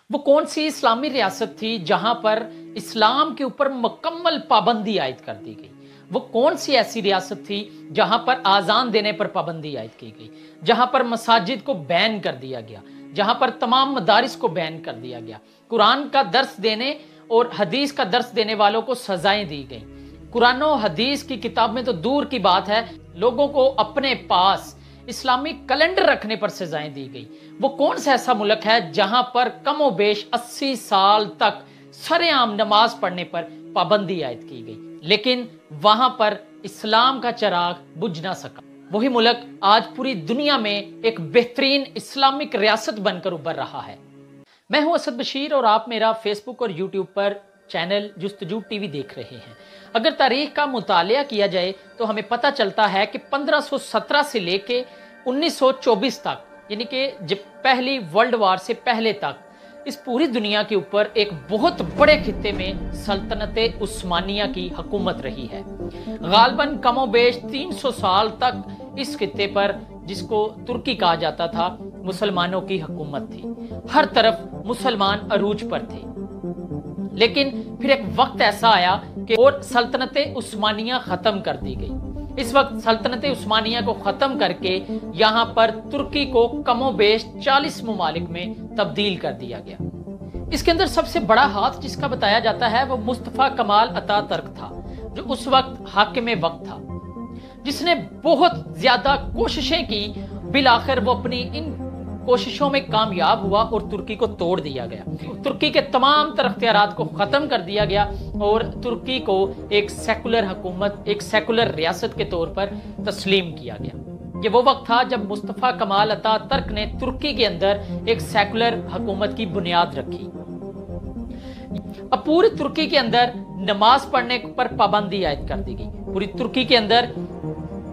वो कौन सी इस्लामी रियासत थी जहां पर इस्लाम के ऊपर मुकम्मल पाबंदी आयद कर दी गई? वो कौन सी ऐसी रियासत थी जहां पर आज़ान देने पर पाबंदी आयद की गई, जहां पर मसाजिद को बैन कर दिया गया, जहां पर तमाम मदारिस को बैन कर दिया गया, कुरान का दर्स देने और हदीस का दर्स देने वालों को सजाएं दी गई? कुरान और हदीस की किताब में तो दूर की बात है, लोगों को अपने पास इस्लामिक कैलेंडर रखने पर सजाएं दी गई। वो कौन सा ऐसा मुल्क है जहां पर कमो बेश 80 साल तक सरेआम नमाज पढ़ने पर पाबंदी आयद की गई, लेकिन वहां पर इस्लाम का चिराग बुझ ना सका? वही मुल्क आज पूरी दुनिया में एक बेहतरीन इस्लामिक रियासत बनकर उभर रहा है। मैं हूं असद बशीर और आप मेरा फेसबुक और यूट्यूब पर चैनल जुस्तजू टीवी देख रहे हैं। अगर तारीख का मुतालिया किया जाए तो हमें पता चलता है कि 1517 से लेके 1924 तक, यानी कि जब पहली वर्ल्ड वार से पहले तक इस पूरी दुनिया के ऊपर एक बहुत बड़े खित्ते में सल्तनत उस्मानिया की हुकूमत रही है। गालबन कमोबेश 300 साल तक इस खित्ते पर, जिसको तुर्की कहा जाता था, मुसलमानों की हुकूमत थी। हर तरफ मुसलमान अरूज पर थे। लेकिन फिर एक वक्त ऐसा आया कि और सल्तनत उस्मानिया खत्म कर दी गई। इस वक्त सल्तनत उस्मानिया को खत्म करके यहाँ पर तुर्की को कमोबेश 40 ममालिक में तब्दील कर दिया गया। इसके अंदर सबसे बड़ा हाथ जिसका बताया जाता है वो मुस्तफा कमाल अतातुर्क था, जो उस वक्त हाकिम वक्त था, जिसने बहुत ज्यादा कोशिशें की। बिलाखिर वो अपनी इन कोशिशों में कामयाब हुआ और तुर्की को तोड़ दिया गया। तुर्की के तमाम तरख्तियारात को खत्म कर दिया गया और तुर्की को एक सेकुलर हुकूमत, एक सेकुलर रियासत के तौर पर तस्लीम किया गया। ये वो वक्त था जब मुस्तफा कमाल अतातुर्क ने तुर्की के अंदर एक सेकुलर हुकूमत की बुनियाद रखी। अब पूरी तुर्की के अंदर नमाज पढ़ने पर पाबंदी आयद कर दी गई। पूरी तुर्की के अंदर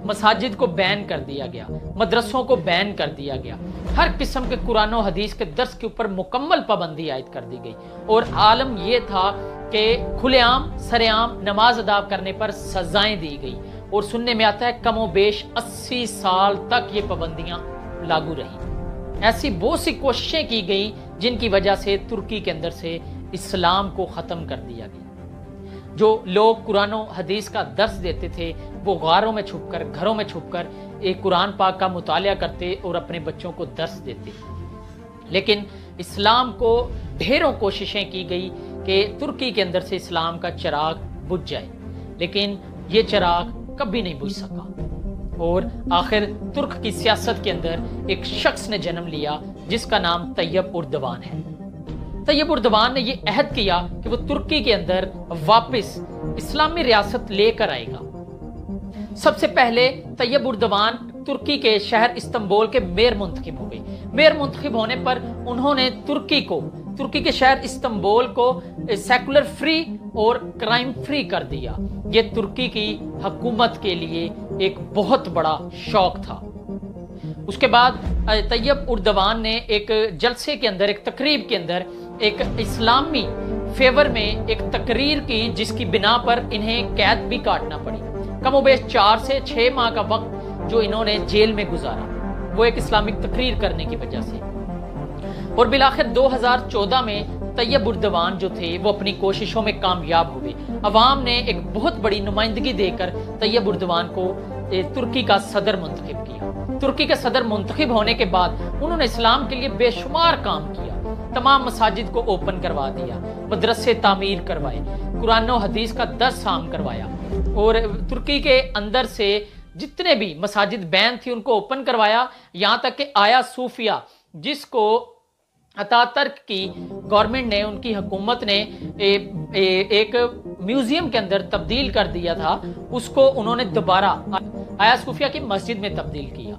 मसाजिद को बैन कर दिया गया, मदरसों को बैन कर दिया गया, हर किस्म के कुरान और हदीस के दर्स के ऊपर मुकम्मल पाबंदी आयद कर दी गई। और आलम यह था कि खुलेआम सरेआम नमाज अदा करने पर सजाएं दी गई। और सुनने में आता है कमोबेश 80 साल तक ये पाबंदियां लागू रही। ऐसी बहुत सी कोशिशें की गई जिनकी वजह से तुर्की के अंदर से इस्लाम को ख़त्म कर दिया गया। जो लोग कुरान और हदीस का दर्स देते थे वो गारों में छुपकर, घरों में छुपकर एक कुरान पाक का मुतालिया करते और अपने बच्चों को दर्स देते। लेकिन इस्लाम को ढेरों कोशिशें की गई कि तुर्की के अंदर से इस्लाम का चिराग बुझ जाए, लेकिन ये चिराग कभी नहीं बुझ सका। और आखिर तुर्क की सियासत के अंदर एक शख्स ने जन्म लिया जिसका नाम तैयब उर्दवान है। तैयब उर्दवान ने यह अहद किया कि वो तुर्की के अंदर वापस इस्लामी रियासत लेकर आएगा। सबसे पहले तैयब उर्दवान तुर्की के शहर इस्तांबुल के मेयर मुंतखब हो गए। मेयर मुंतखब होने पर उन्होंने तुर्की के शहर इस्तांबुल को सेकुलर फ्री और क्राइम फ्री कर दिया। ये तुर्की की हुकूमत के लिए एक बहुत बड़ा शौक था। उसके बाद तैयब उर्दवान ने एक जलसे के अंदर, एक तकरीब के अंदर एक इस्लामी फेवर में एक तकरीर की, जिसकी बिना पर इन्हें कैद भी काटना पड़ी। कमोबेश 4 से 6 माह का वक्त जो इन्होंने जेल में गुजारा, वो एक इस्लामिक तकरीर करने की वजह से। और बिलाखिर 2014 में तैयब उर्दवान जो थे वो अपनी कोशिशों में कामयाब हुए। अवाम ने एक बहुत बड़ी नुमाइंदगी देकर तैयब उर्दवान को तुर्की का सदर मुंतखब किया। तुर्की के सदर मुंतखब होने के बाद उन्होंने इस्लाम के लिए बेशुमार काम किया। तमाम मसाजिद को ओपन करवा दिया, मदरसे तामीर करवाए, कुरान और हदीस का दर्स आम करवाया और तुर्की के अंदर से जितने भी मसाजिद बैन थी उनको ओपन करवाया। यहाँ तक कि आया सूफिया, जिसको अतातुर्क की गवर्नमेंट ने, उनकी हुकूमत ने एक म्यूजियम के अंदर तब्दील कर दिया था, उसको उन्होंने दोबारा आया सूफिया की मस्जिद में तब्दील किया।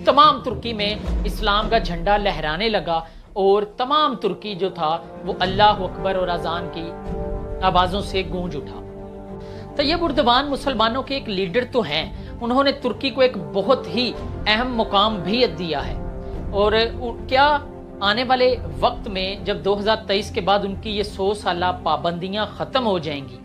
तमाम तुर्की में इस्लाम का झंडा लहराने लगा और तमाम तुर्की जो था वो अल्लाह अकबर और अजान की आवाज़ों से गूंज उठा। तैयब उर्दवान मुसलमानों के एक लीडर तो हैं, उन्होंने तुर्की को एक बहुत ही अहम मुकाम भी दिया है। और क्या आने वाले वक्त में जब 2023 के बाद उनकी ये 100 साला पाबंदियां ख़त्म हो जाएंगी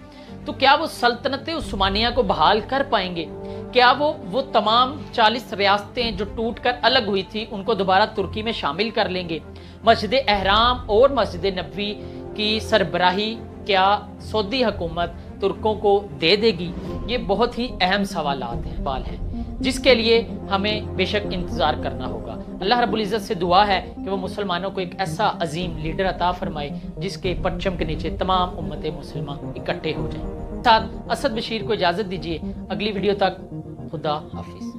तो क्या वो सल्तनत उस्मानिया को बहाल कर पाएंगे? क्या वो तमाम 40 रियासतें जो टूट कर अलग हुई थी उनको दोबारा तुर्की में शामिल कर लेंगे? मस्जिद अहराम और मस्जिद नबवी की सरबराही क्या सऊदी हुकूमत तुर्कों को दे देगी? ये बहुत ही अहम सवाल हैं जिसके लिए हमें बेशक इंतज़ार करना होगा। अल्लाह रब्बुल इज़्ज़त से दुआ है कि वो मुसलमानों को एक ऐसा अजीम लीडर अता फरमाए जिसके परचम के नीचे तमाम उम्मत मुसलमान इकट्ठे हो जाएं। साथ असद बशीर को इजाज़त दीजिए, अगली वीडियो तक खुदा हाफिज़।